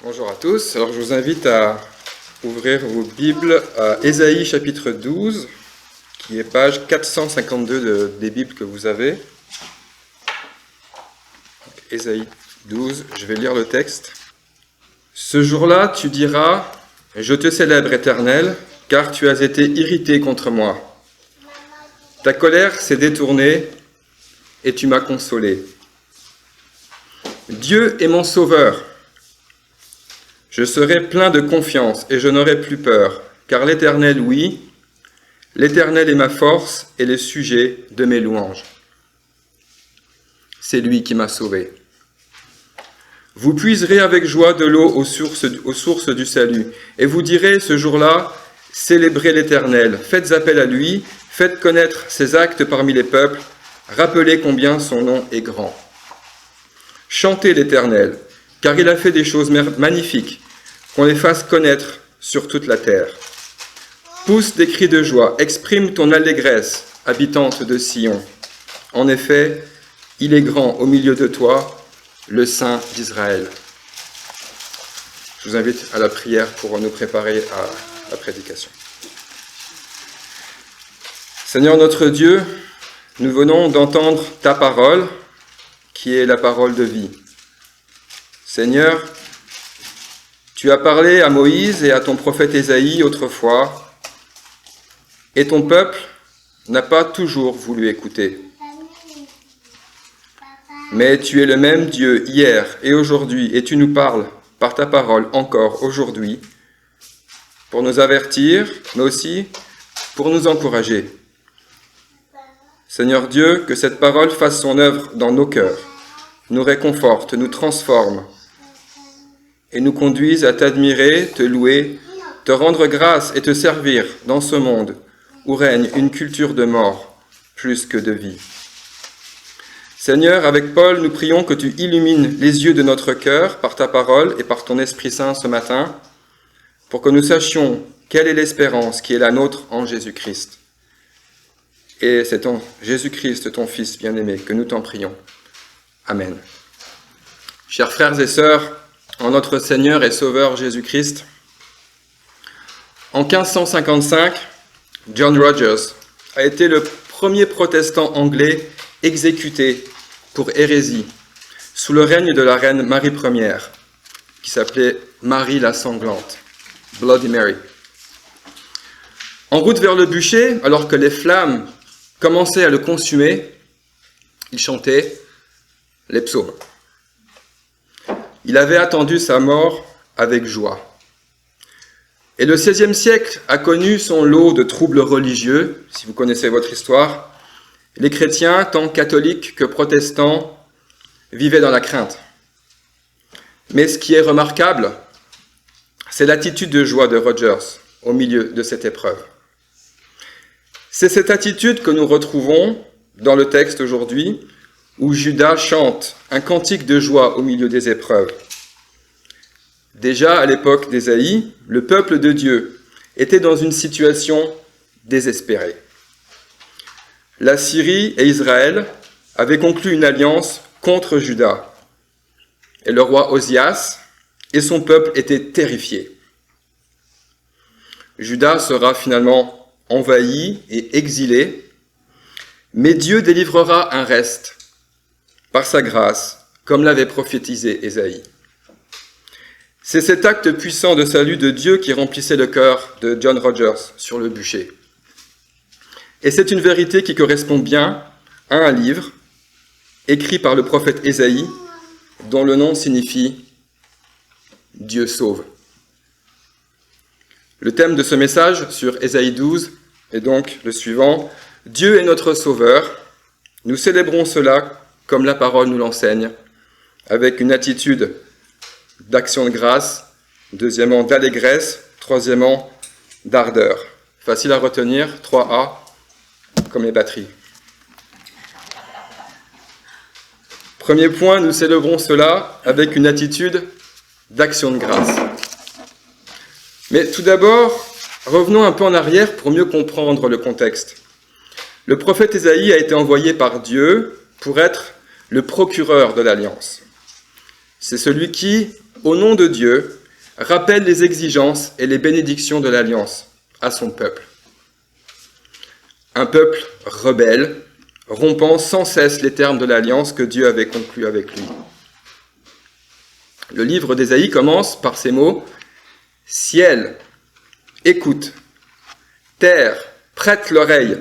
Bonjour à tous. Alors je vous invite à ouvrir vos Bibles à Ésaïe chapitre 12, qui est page 452 des Bibles que vous avez. Donc, Ésaïe 12, je vais lire le texte. Ce jour-là, tu diras, je te célèbre, Éternel, car tu as été irrité contre moi. Ta colère s'est détournée et tu m'as consolé. Dieu est mon sauveur. Je serai plein de confiance et je n'aurai plus peur, car l'Éternel, oui, l'Éternel est ma force et le sujet de mes louanges. C'est lui qui m'a sauvé. Vous puiserez avec joie de l'eau aux sources du salut, et vous direz ce jour-là, célébrez l'Éternel, faites appel à lui, faites connaître ses actes parmi les peuples, rappelez combien son nom est grand. Chantez l'Éternel, car il a fait des choses magnifiques, qu'on les fasse connaître sur toute la terre. Pousse des cris de joie, exprime ton allégresse, habitante de Sion. En effet, il est grand au milieu de toi, le Saint d'Israël. Je vous invite à la prière pour nous préparer à la prédication. Seigneur notre Dieu, nous venons d'entendre ta parole, qui est la parole de vie. Seigneur, tu as parlé à Moïse et à ton prophète Ésaïe autrefois, et ton peuple n'a pas toujours voulu écouter. Mais tu es le même Dieu hier et aujourd'hui, et tu nous parles par ta parole encore aujourd'hui, pour nous avertir, mais aussi pour nous encourager. Seigneur Dieu, que cette parole fasse son œuvre dans nos cœurs, nous réconforte, nous transforme, et nous conduise à t'admirer, te louer, te rendre grâce et te servir dans ce monde où règne une culture de mort plus que de vie. Seigneur, avec Paul, nous prions que tu illumines les yeux de notre cœur par ta parole et par ton Esprit Saint ce matin, pour que nous sachions quelle est l'espérance qui est la nôtre en Jésus-Christ. Et c'est en Jésus-Christ, ton Fils bien-aimé, que nous t'en prions. Amen. Chers frères et sœurs, en notre Seigneur et Sauveur Jésus-Christ, en 1555, John Rogers a été le premier protestant anglais exécuté pour hérésie sous le règne de la reine Marie Ier, qui s'appelait Marie la Sanglante, Bloody Mary. En route vers le bûcher, alors que les flammes commençaient à le consumer, il chantait les psaumes. Il avait attendu sa mort avec joie. Et le XVIe siècle a connu son lot de troubles religieux, si vous connaissez votre histoire. Les chrétiens, tant catholiques que protestants, vivaient dans la crainte. Mais ce qui est remarquable, c'est l'attitude de joie de Rogers au milieu de cette épreuve. C'est cette attitude que nous retrouvons dans le texte aujourd'hui, où Judas chante un cantique de joie au milieu des épreuves. Déjà à l'époque d'Ésaïe, le peuple de Dieu était dans une situation désespérée. La Syrie et Israël avaient conclu une alliance contre Juda. Et le roi Osias et son peuple étaient terrifiés. Juda sera finalement envahi et exilé, mais Dieu délivrera un reste par sa grâce, comme l'avait prophétisé Ésaïe. C'est cet acte puissant de salut de Dieu qui remplissait le cœur de John Rogers sur le bûcher. Et c'est une vérité qui correspond bien à un livre écrit par le prophète Ésaïe, dont le nom signifie « Dieu sauve ». Le thème de ce message sur Ésaïe 12 est donc le suivant. Dieu est notre sauveur. Nous célébrons cela comme la parole nous l'enseigne, avec une attitude d'action de grâce, deuxièmement d'allégresse, troisièmement d'ardeur. Facile à retenir, 3A, comme les batteries. Premier point, nous célébrons cela avec une attitude d'action de grâce. Mais tout d'abord, revenons un peu en arrière pour mieux comprendre le contexte. Le prophète Ésaïe a été envoyé par Dieu pour être le procureur de l'alliance. C'est celui qui au nom de Dieu, rappelle les exigences et les bénédictions de l'alliance à son peuple. Un peuple rebelle, rompant sans cesse les termes de l'alliance que Dieu avait conclue avec lui. Le livre d'Ésaïe commence par ces mots « Ciel, écoute, terre, prête l'oreille.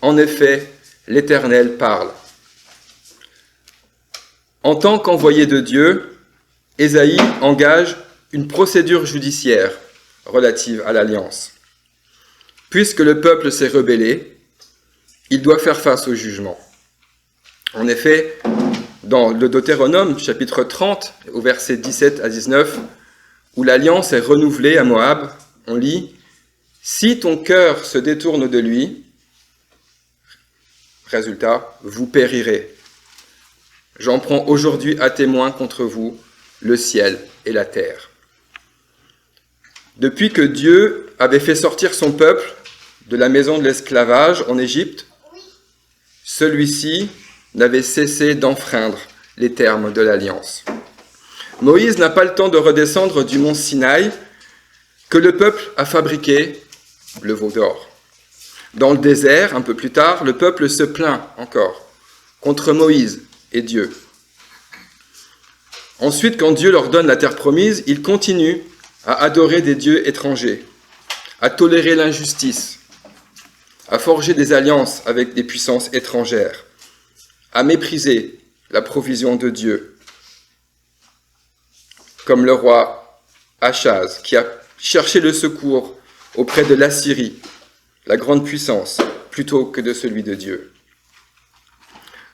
En effet, l'Éternel parle. » En tant qu'envoyé de Dieu, Ésaïe engage une procédure judiciaire relative à l'alliance. Puisque le peuple s'est rebellé, il doit faire face au jugement. En effet, dans le Deutéronome, chapitre 30, au verset 17 à 19, où l'alliance est renouvelée à Moab, on lit « Si ton cœur se détourne de lui, résultat, vous périrez. J'en prends aujourd'hui à témoin contre vous le ciel et la terre. » Depuis que Dieu avait fait sortir son peuple de la maison de l'esclavage en Égypte, celui-ci n'avait cessé d'enfreindre les termes de l'alliance. Moïse n'a pas le temps de redescendre du mont Sinaï que le peuple a fabriqué le veau d'or. Dans le désert, un peu plus tard, le peuple se plaint encore contre Moïse et Dieu. Ensuite, quand Dieu leur donne la terre promise, ils continuent à adorer des dieux étrangers, à tolérer l'injustice, à forger des alliances avec des puissances étrangères, à mépriser la provision de Dieu, comme le roi Achaz, qui a cherché le secours auprès de l'Assyrie, la grande puissance, plutôt que de celui de Dieu.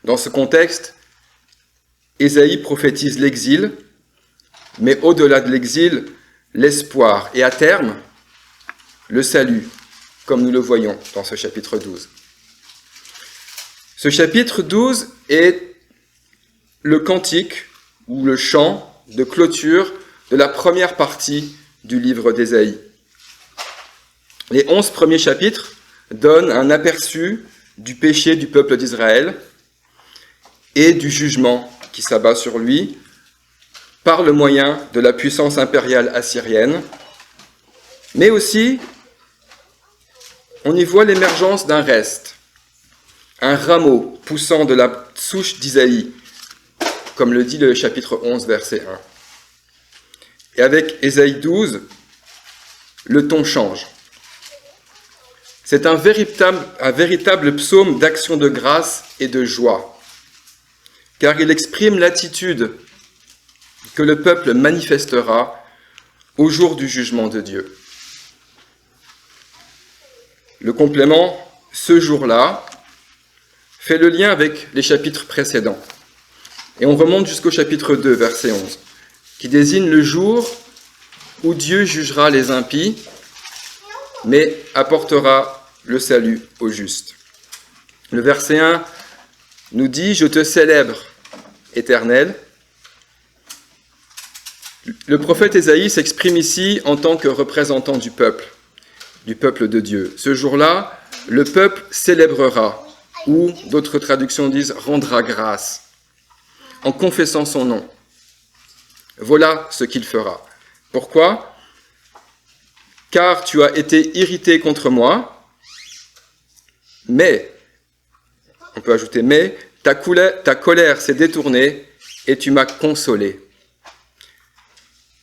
Dans ce contexte, Ésaïe prophétise l'exil, mais au-delà de l'exil, l'espoir et à terme, le salut, comme nous le voyons dans ce chapitre 12. Ce chapitre 12 est le cantique ou le chant de clôture de la première partie du livre d'Ésaïe. Les 11 premiers chapitres donnent un aperçu du péché du peuple d'Israël et du jugement qui s'abat sur lui par le moyen de la puissance impériale assyrienne, mais aussi on y voit l'émergence d'un reste, un rameau poussant de la souche d'Isaïe, comme le dit le chapitre 11, verset 1. Et avec Ésaïe 12, le ton change. C'est un véritable psaume d'action de grâce et de joie, car il exprime l'attitude que le peuple manifestera au jour du jugement de Dieu. Le complément, ce jour-là, fait le lien avec les chapitres précédents. Et on remonte jusqu'au chapitre 2, verset 11, qui désigne le jour où Dieu jugera les impies, mais apportera le salut aux justes. Le verset 1 nous dit « Je te célèbre, Éternel ». Le prophète Ésaïe s'exprime ici en tant que représentant du peuple de Dieu. Ce jour-là, le peuple célébrera, ou d'autres traductions disent rendra grâce, en confessant son nom. Voilà ce qu'il fera. Pourquoi ? Car tu as été irrité contre moi, mais, on peut ajouter mais, ta colère s'est détournée et tu m'as consolé.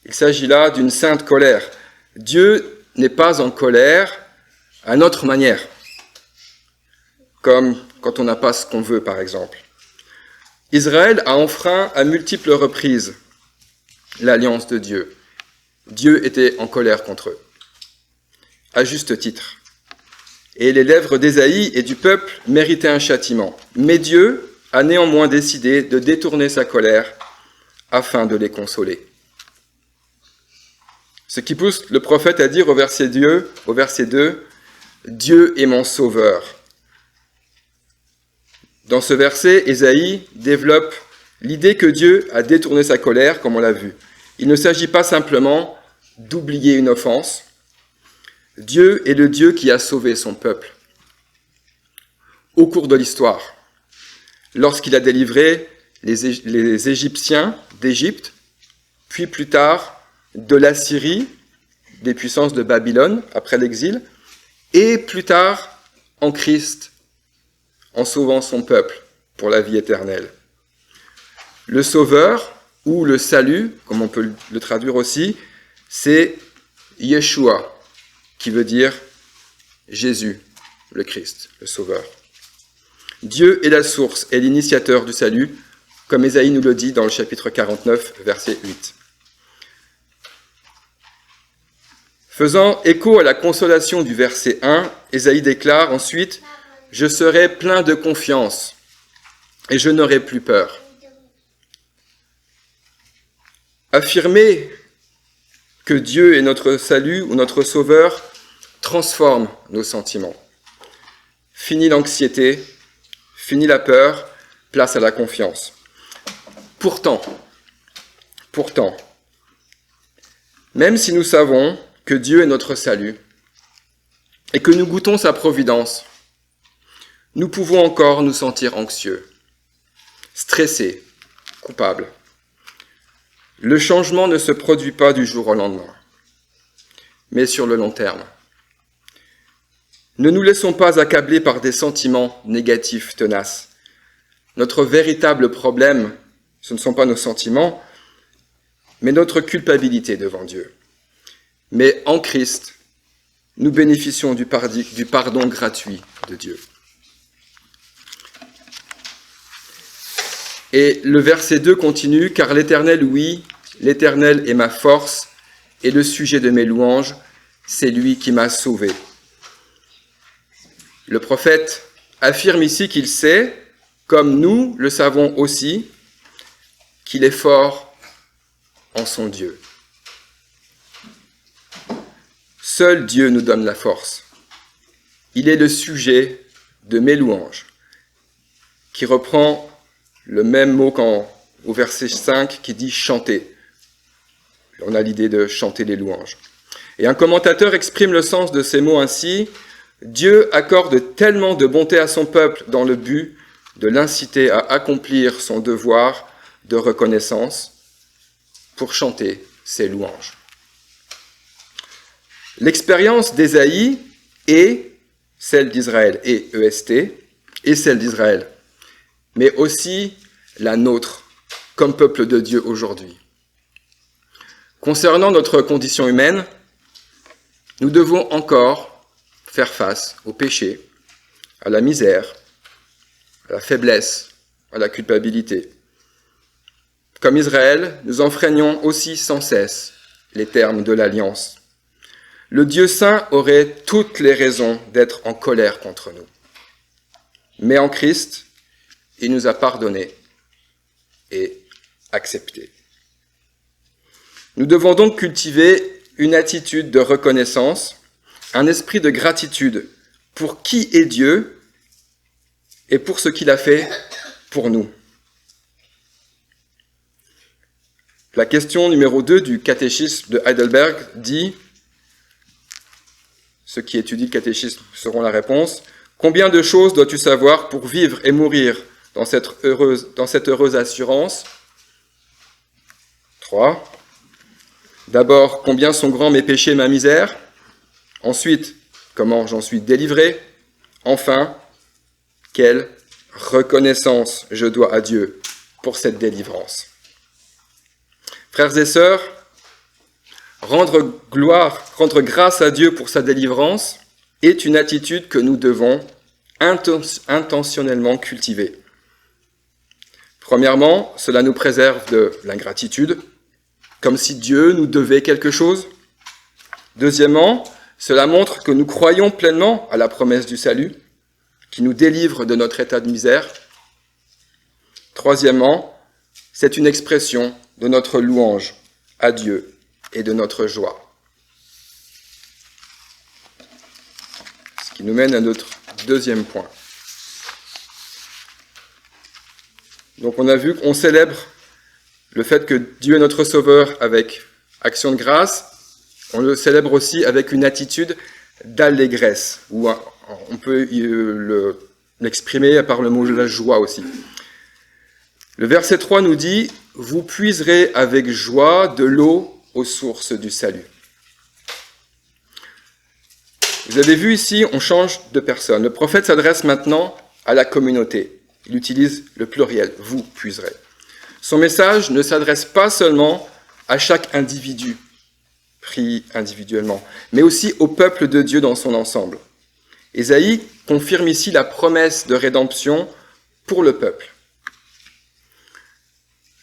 Il s'agit là d'une sainte colère. Dieu n'est pas en colère à notre manière, comme quand on n'a pas ce qu'on veut, par exemple. Israël a enfreint à multiples reprises l'alliance de Dieu. Dieu était en colère contre eux, à juste titre. Et les lèvres d'Ésaïe et du peuple méritaient un châtiment. Mais Dieu a néanmoins décidé de détourner sa colère afin de les consoler. Ce qui pousse le prophète à dire au verset 2, « Dieu est mon sauveur ». Dans ce verset, Ésaïe développe l'idée que Dieu a détourné sa colère, comme on l'a vu. Il ne s'agit pas simplement d'oublier une offense. Dieu est le Dieu qui a sauvé son peuple. Au cours de l'histoire, lorsqu'il a délivré les Égyptiens d'Égypte, puis plus tard de l'Assyrie, des puissances de Babylone après l'exil, et plus tard en Christ, en sauvant son peuple pour la vie éternelle. Le sauveur, ou le salut, comme on peut le traduire aussi, c'est Yeshua, qui veut dire Jésus, le Christ, le sauveur. Dieu est la source et l'initiateur du salut, comme Ésaïe nous le dit dans le chapitre 49, verset 8. Faisant écho à la consolation du verset 1, Ésaïe déclare ensuite « Je serai plein de confiance et je n'aurai plus peur ». Affirmer que Dieu est notre salut ou notre sauveur transforme nos sentiments. Fini l'anxiété, fini la peur, place à la confiance. Pourtant, même si nous savons que Dieu est notre salut et que nous goûtons sa providence, nous pouvons encore nous sentir anxieux, stressés, coupables. Le changement ne se produit pas du jour au lendemain, mais sur le long terme. Ne nous laissons pas accabler par des sentiments négatifs tenaces. Notre véritable problème, ce ne sont pas nos sentiments, mais notre culpabilité devant Dieu. Mais en Christ, nous bénéficions du pardon gratuit de Dieu. Et le verset 2 continue, « Car l'Éternel, oui, l'Éternel est ma force, et le sujet de mes louanges, c'est lui qui m'a sauvé. » Le prophète affirme ici qu'il sait, comme nous le savons aussi, qu'il est fort en son Dieu. Seul Dieu nous donne la force. Il est le sujet de mes louanges, qui reprend le même mot au verset 5 qui dit « chanter ». On a l'idée de chanter les louanges. Et un commentateur exprime le sens de ces mots ainsi « Dieu accorde tellement de bonté à son peuple dans le but de l'inciter à accomplir son devoir de reconnaissance pour chanter ses louanges. » L'expérience d'Ésaïe est celle d'Israël, et EST, et celle d'Israël, mais aussi la nôtre, comme peuple de Dieu aujourd'hui. Concernant notre condition humaine, nous devons encore faire face au péché, à la misère, à la faiblesse, à la culpabilité. Comme Israël, nous enfreignons aussi sans cesse les termes de l'alliance. Le Dieu saint aurait toutes les raisons d'être en colère contre nous. Mais en Christ, il nous a pardonné et accepté. Nous devons donc cultiver une attitude de reconnaissance, un esprit de gratitude pour qui est Dieu et pour ce qu'il a fait pour nous. La question numéro 2 du catéchisme de Heidelberg dit, ceux qui étudient le catéchisme sauront la réponse, « Combien de choses dois-tu savoir pour vivre et mourir dans cette heureuse assurance ?» 3. D'abord, combien sont grands mes péchés et ma misère? Ensuite, comment j'en suis délivré? Enfin, quelle reconnaissance je dois à Dieu pour cette délivrance. Frères et sœurs, rendre grâce à Dieu pour sa délivrance est une attitude que nous devons intentionnellement cultiver. Premièrement, cela nous préserve de l'ingratitude, comme si Dieu nous devait quelque chose. Deuxièmement, cela montre que nous croyons pleinement à la promesse du salut, qui nous délivre de notre état de misère. Troisièmement, c'est une expression de notre louange à Dieu et de notre joie. Ce qui nous mène à notre deuxième point. Donc on a vu qu'on célèbre le fait que Dieu est notre sauveur avec action de grâce. On le célèbre aussi avec une attitude d'allégresse, ou on peut l'exprimer par le mot de la joie aussi. Le verset 3 nous dit « Vous puiserez avec joie de l'eau aux sources du salut ». Vous avez vu ici, on change de personne. Le prophète s'adresse maintenant à la communauté. Il utilise le pluriel « vous puiserez ». Son message ne s'adresse pas seulement à chaque individu pris individuellement, mais aussi au peuple de Dieu dans son ensemble. Ésaïe confirme ici la promesse de rédemption pour le peuple.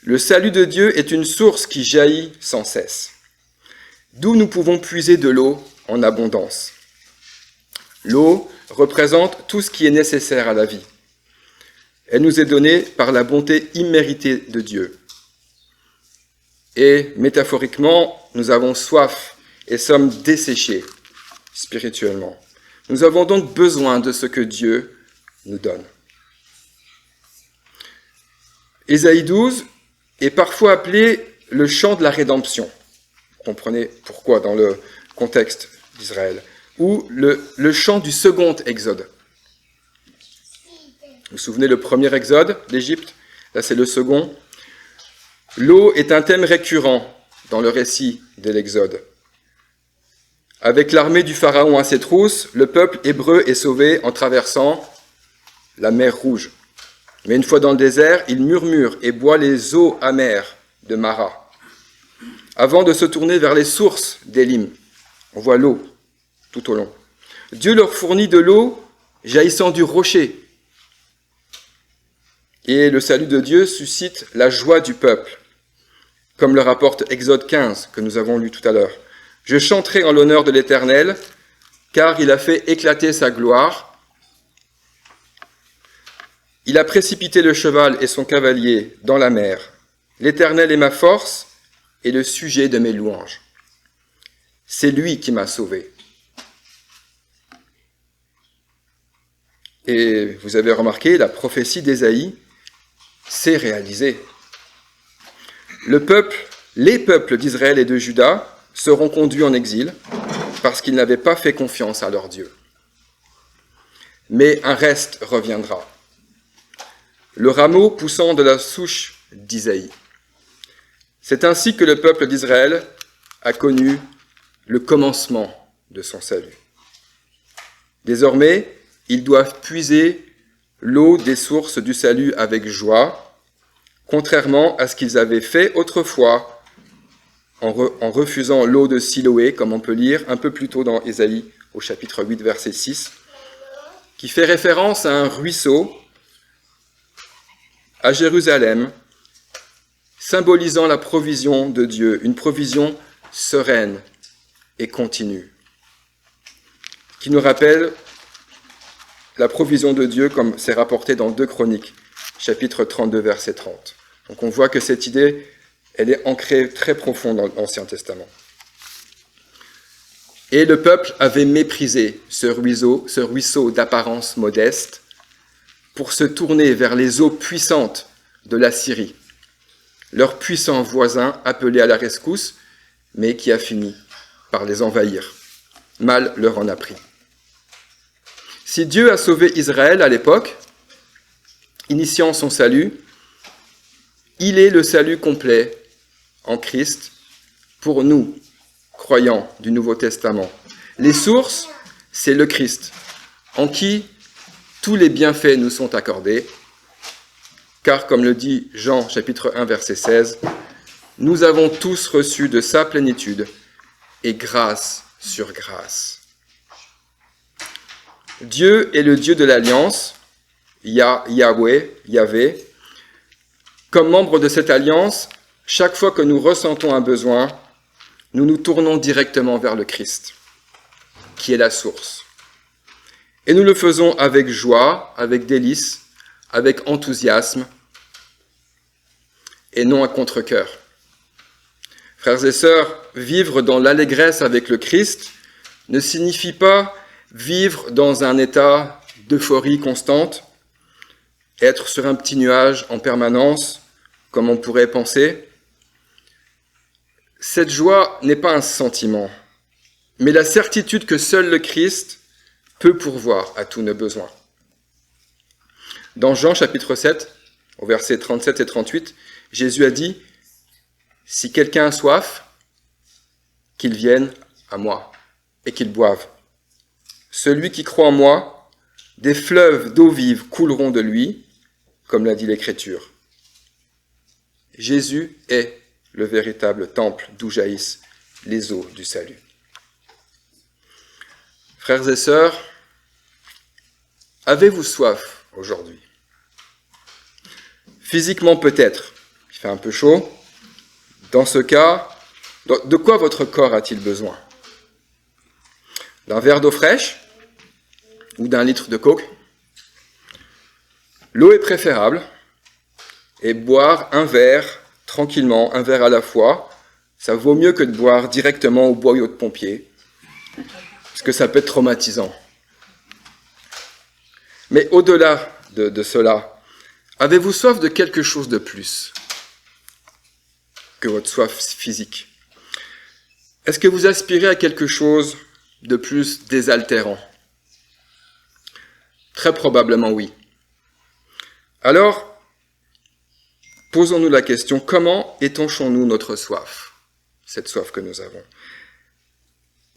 Le salut de Dieu est une source qui jaillit sans cesse, d'où nous pouvons puiser de l'eau en abondance. L'eau représente tout ce qui est nécessaire à la vie. Elle nous est donnée par la bonté imméritée de Dieu. Et métaphoriquement, nous avons soif et sommes desséchés spirituellement. Nous avons donc besoin de ce que Dieu nous donne. Ésaïe 12 est parfois appelé le chant de la rédemption. Vous comprenez pourquoi dans le contexte d'Israël. Ou le chant du second exode. Vous vous souvenez le premier exode d'Égypte? Là, c'est le second. L'eau est un thème récurrent dans le récit de l'exode. Avec l'armée du Pharaon à ses trousses, le peuple hébreu est sauvé en traversant la mer Rouge. Mais une fois dans le désert, il murmure et boit les eaux amères de Mara. Avant de se tourner vers les sources d'Élim, on voit l'eau tout au long. Dieu leur fournit de l'eau jaillissant du rocher. Et le salut de Dieu suscite la joie du peuple, comme le rapporte Exode 15, que nous avons lu tout à l'heure. « Je chanterai en l'honneur de l'Éternel, car il a fait éclater sa gloire. Il a précipité le cheval et son cavalier dans la mer. L'Éternel est ma force et le sujet de mes louanges. C'est lui qui m'a sauvé. » Et vous avez remarqué, la prophétie d'Ésaïe s'est réalisée. Les peuples d'Israël et de Juda seront conduits en exil parce qu'ils n'avaient pas fait confiance à leur Dieu. Mais un reste reviendra. Le rameau poussant de la souche d'Isaïe. C'est ainsi que le peuple d'Israël a connu le commencement de son salut. Désormais, ils doivent puiser l'eau des sources du salut avec joie, contrairement à ce qu'ils avaient fait autrefois en refusant l'eau de Siloé, comme on peut lire un peu plus tôt dans Ésaïe, au chapitre 8, verset 6, qui fait référence à un ruisseau à Jérusalem, symbolisant la provision de Dieu, une provision sereine et continue, qui nous rappelle la provision de Dieu comme c'est rapporté dans 2 Chroniques, chapitre 32, verset 30. Donc on voit que cette idée, elle est ancrée très profond dans l'Ancien Testament. Et le peuple avait méprisé ce ruisseau d'apparence modeste, pour se tourner vers les eaux puissantes de la Syrie, leur puissant voisin appelé à la rescousse, mais qui a fini par les envahir. Mal leur en a pris. Si Dieu a sauvé Israël à l'époque, initiant son salut, il est le salut complet en Christ pour nous, croyants du Nouveau Testament. Les sources, c'est le Christ, en qui tous les bienfaits nous sont accordés, car comme le dit Jean chapitre 1 verset 16, nous avons tous reçu de sa plénitude et grâce sur grâce. Dieu est le Dieu de l'alliance, Yahvé. Comme membre de cette alliance, chaque fois que nous ressentons un besoin, nous nous tournons directement vers le Christ, qui est la source. Et nous le faisons avec joie, avec délice, avec enthousiasme, et non à contre-cœur. Frères et sœurs, vivre dans l'allégresse avec le Christ ne signifie pas vivre dans un état d'euphorie constante, être sur un petit nuage en permanence, comme on pourrait penser. Cette joie n'est pas un sentiment, mais la certitude que seul le Christ peut pourvoir à tous nos besoins. Dans Jean chapitre 7, au verset 37 et 38, Jésus a dit « Si quelqu'un a soif, qu'il vienne à moi et qu'il boive. Celui qui croit en moi, des fleuves d'eau vive couleront de lui, comme l'a dit l'Écriture. » Jésus est le véritable temple d'où jaillissent les eaux du salut. Frères et sœurs, avez-vous soif aujourd'hui? Physiquement peut-être, il fait un peu chaud. Dans ce cas, de quoi votre corps a-t-il besoin? D'un verre d'eau fraîche ou d'un litre de coke? L'eau est préférable et boire un verre tranquillement, un verre à la fois, ça vaut mieux que de boire directement au boyau de pompier, parce que ça peut être traumatisant. Mais au-delà de cela, avez-vous soif de quelque chose de plus que votre soif physique? Est-ce que vous aspirez à quelque chose de plus désaltérant? Très probablement oui. Alors, posons-nous la question, comment étanchons-nous notre soif, cette soif que nous avons?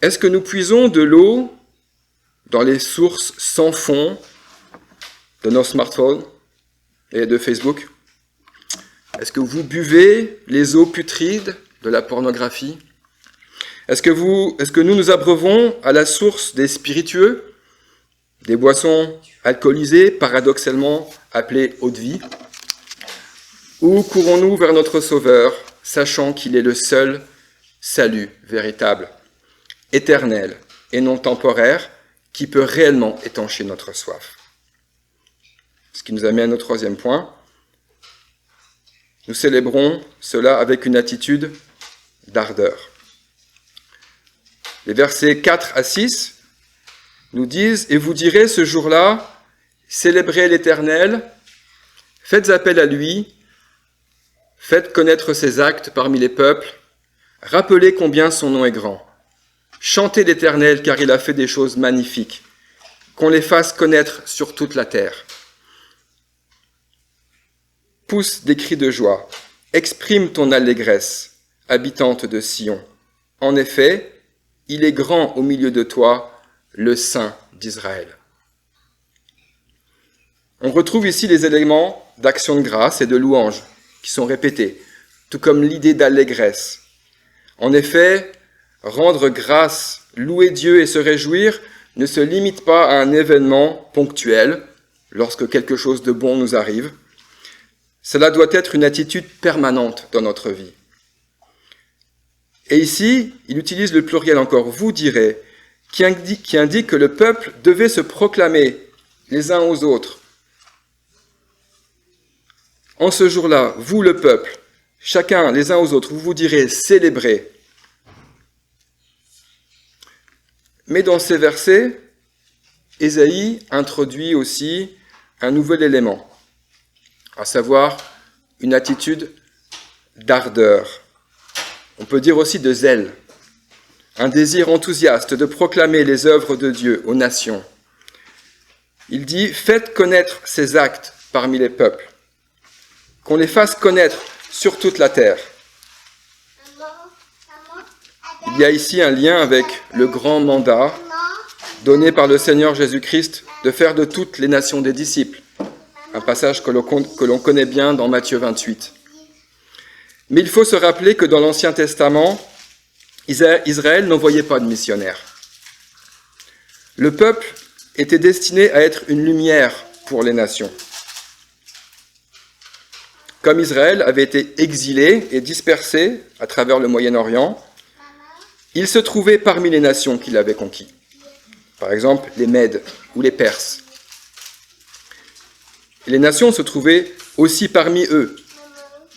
Est-ce que nous puisons de l'eau dans les sources sans fond de nos smartphones et de Facebook? Est-ce que vous buvez les eaux putrides de la pornographie? Est-ce que nous nous abreuvons à la source des spiritueux, des boissons alcoolisées, paradoxalement appelées eau de vie? Ou courons-nous vers notre Sauveur, sachant qu'il est le seul salut véritable, éternel et non temporaire, qui peut réellement étancher notre soif? Ce qui nous amène au troisième point. Nous célébrons cela avec une attitude d'ardeur. Les versets 4 à 6 nous disent « Et vous direz ce jour-là, célébrez l'Éternel, faites appel à lui, faites connaître ses actes parmi les peuples, rappelez combien son nom est grand. Chantez l'Éternel car il a fait des choses magnifiques, qu'on les fasse connaître sur toute la terre. Pousse des cris de joie, exprime ton allégresse, habitante de Sion. En effet, il est grand au milieu de toi, le Saint d'Israël. » On retrouve ici les éléments d'action de grâce et de louange qui sont répétés, tout comme l'idée d'allégresse. En effet, rendre grâce, louer Dieu et se réjouir ne se limite pas à un événement ponctuel lorsque quelque chose de bon nous arrive. Cela doit être une attitude permanente dans notre vie. Et ici, il utilise le pluriel encore, vous direz, qui indique que le peuple devait se proclamer les uns aux autres. En ce jour-là, vous le peuple, chacun les uns aux autres, vous vous direz célébrer. Mais dans ces versets, Ésaïe introduit aussi un nouvel élément, à savoir une attitude d'ardeur. On peut dire aussi de zèle, un désir enthousiaste de proclamer les œuvres de Dieu aux nations. Il dit « Faites connaître ses actes parmi les peuples, qu'on les fasse connaître sur toute la terre. » Il y a ici un lien avec le grand mandat donné par le Seigneur Jésus-Christ de faire de toutes les nations des disciples. Un passage que l'on connaît bien dans Matthieu 28. Mais il faut se rappeler que dans l'Ancien Testament, Israël n'envoyait pas de missionnaires. Le peuple était destiné à être une lumière pour les nations. Comme Israël avait été exilé et dispersé à travers le Moyen-Orient, il se trouvait parmi les nations qu'il avait conquises. Par exemple, les Mèdes ou les Perses. Et les nations se trouvaient aussi parmi eux.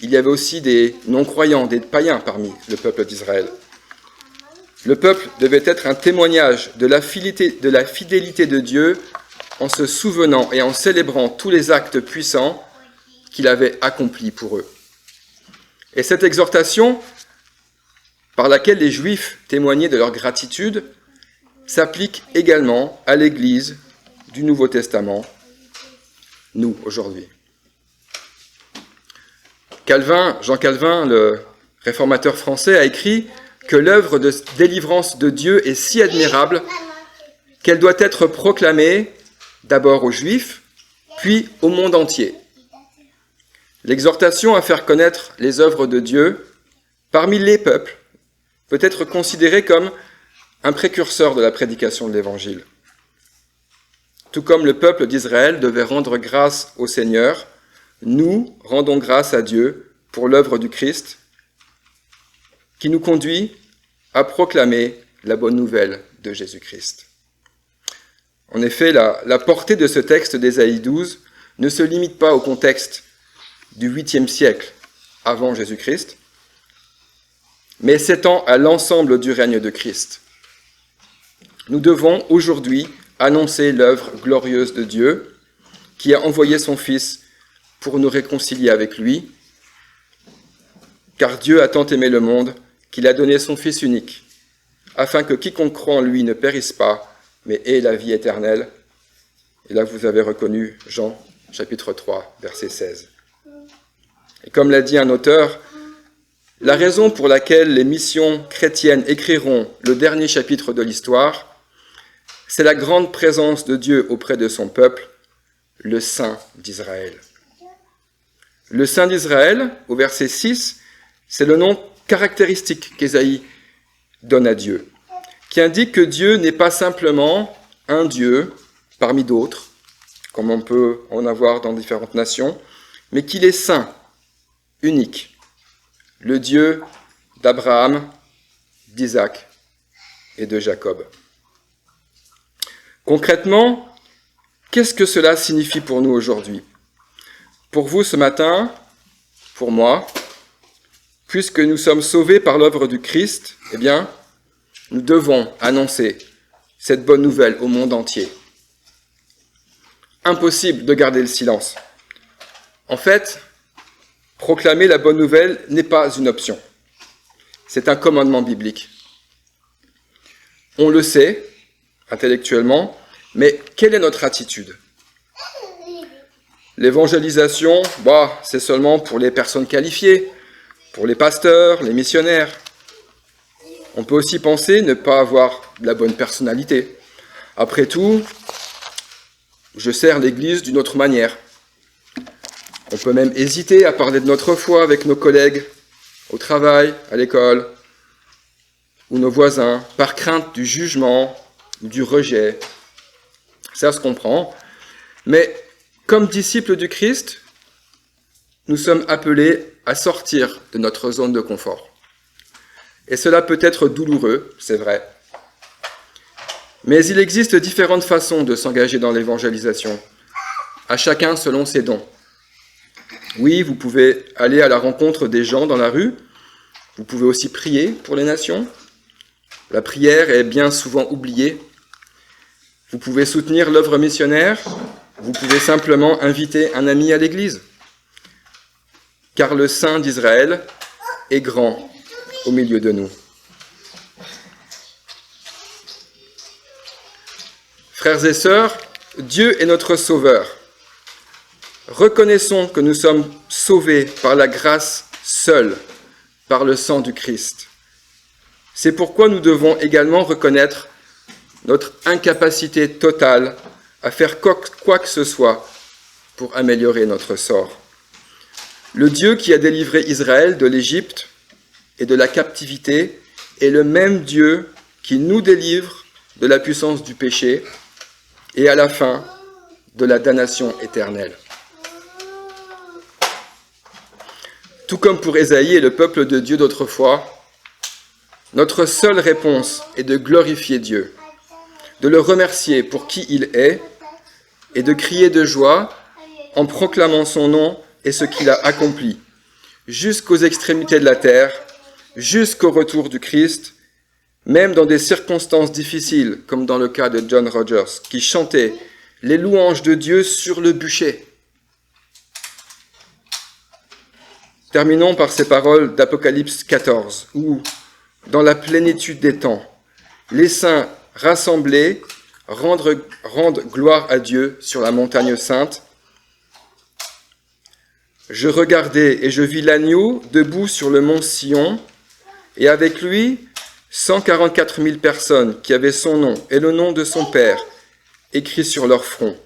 Il y avait aussi des non-croyants, des païens parmi le peuple d'Israël. Le peuple devait être un témoignage de la fidélité de Dieu en se souvenant et en célébrant tous les actes puissants qu'il avait accomplis pour eux. Et cette exhortation, par laquelle les Juifs témoignaient de leur gratitude, s'applique également à l'Église du Nouveau Testament, nous, aujourd'hui. Jean Calvin, le réformateur français, a écrit que l'œuvre de délivrance de Dieu est si admirable qu'elle doit être proclamée d'abord aux Juifs, puis au monde entier. L'exhortation à faire connaître les œuvres de Dieu parmi les peuples peut être considérée comme un précurseur de la prédication de l'Évangile. Tout comme le peuple d'Israël devait rendre grâce au Seigneur, nous rendons grâce à Dieu pour l'œuvre du Christ qui nous conduit à proclamer la bonne nouvelle de Jésus-Christ. En effet, la portée de ce texte d'Ésaïe 12 ne se limite pas au contexte du 8e siècle avant Jésus-Christ, mais s'étend à l'ensemble du règne de Christ. Nous devons aujourd'hui annoncer l'œuvre glorieuse de Dieu qui a envoyé son Fils pour nous réconcilier avec lui, car Dieu a tant aimé le monde qu'il a donné son Fils unique, afin que quiconque croit en lui ne périsse pas, mais ait la vie éternelle. Et là, vous avez reconnu Jean, chapitre 3, verset 16. Et comme l'a dit un auteur, la raison pour laquelle les missions chrétiennes écriront le dernier chapitre de l'histoire, c'est la grande présence de Dieu auprès de son peuple, le Saint d'Israël. Le Saint d'Israël, au verset 6, c'est le nom caractéristique qu'Ésaïe donne à Dieu, qui indique que Dieu n'est pas simplement un Dieu parmi d'autres, comme on peut en avoir dans différentes nations, mais qu'il est saint, unique, le Dieu d'Abraham, d'Isaac et de Jacob. Concrètement, qu'est-ce que cela signifie pour nous aujourd'hui? Pour vous ce matin, pour moi, puisque nous sommes sauvés par l'œuvre du Christ, eh bien, nous devons annoncer cette bonne nouvelle au monde entier. Impossible de garder le silence. En fait, proclamer la bonne nouvelle n'est pas une option. C'est un commandement biblique. On le sait, intellectuellement, mais quelle est notre attitude? L'évangélisation, c'est seulement pour les personnes qualifiées, pour les pasteurs, les missionnaires. On peut aussi penser ne pas avoir la bonne personnalité. Après tout, je sers l'Église d'une autre manière. On peut même hésiter à parler de notre foi avec nos collègues, au travail, à l'école, ou nos voisins, par crainte du jugement ou du rejet. Ça se comprend. Mais comme disciples du Christ, nous sommes appelés à sortir de notre zone de confort. Et cela peut être douloureux, c'est vrai. Mais il existe différentes façons de s'engager dans l'évangélisation, à chacun selon ses dons. Oui, vous pouvez aller à la rencontre des gens dans la rue, vous pouvez aussi prier pour les nations. La prière est bien souvent oubliée. Vous pouvez soutenir l'œuvre missionnaire, vous pouvez simplement inviter un ami à l'église. Car le Saint d'Israël est grand au milieu de nous. Frères et sœurs, Dieu est notre Sauveur. Reconnaissons que nous sommes sauvés par la grâce seule, par le sang du Christ. C'est pourquoi nous devons également reconnaître notre incapacité totale à faire quoi que ce soit pour améliorer notre sort. Le Dieu qui a délivré Israël de l'Égypte et de la captivité est le même Dieu qui nous délivre de la puissance du péché et à la fin de la damnation éternelle. Tout comme pour Ésaïe et le peuple de Dieu d'autrefois, notre seule réponse est de glorifier Dieu, de le remercier pour qui il est et de crier de joie en proclamant son nom et ce qu'il a accompli, jusqu'aux extrémités de la terre, jusqu'au retour du Christ, même dans des circonstances difficiles, comme dans le cas de John Rogers, qui chantait les louanges de Dieu sur le bûcher. Terminons par ces paroles d'Apocalypse 14, où, dans la plénitude des temps, les saints rassemblés rendent gloire à Dieu sur la montagne sainte. Je regardai et je vis l'agneau debout sur le mont Sion, et avec lui 144 000 personnes qui avaient son nom et le nom de son Père écrit sur leur front.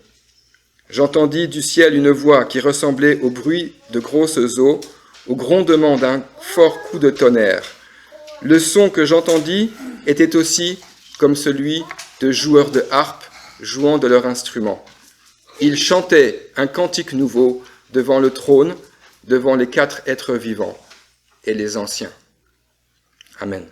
J'entendis du ciel une voix qui ressemblait au bruit de grosses eaux, au grondement d'un fort coup de tonnerre. Le son que j'entendis était aussi comme celui de joueurs de harpe jouant de leur instrument. Ils chantaient un cantique nouveau devant le trône, devant les 4 êtres vivants et les anciens. Amen.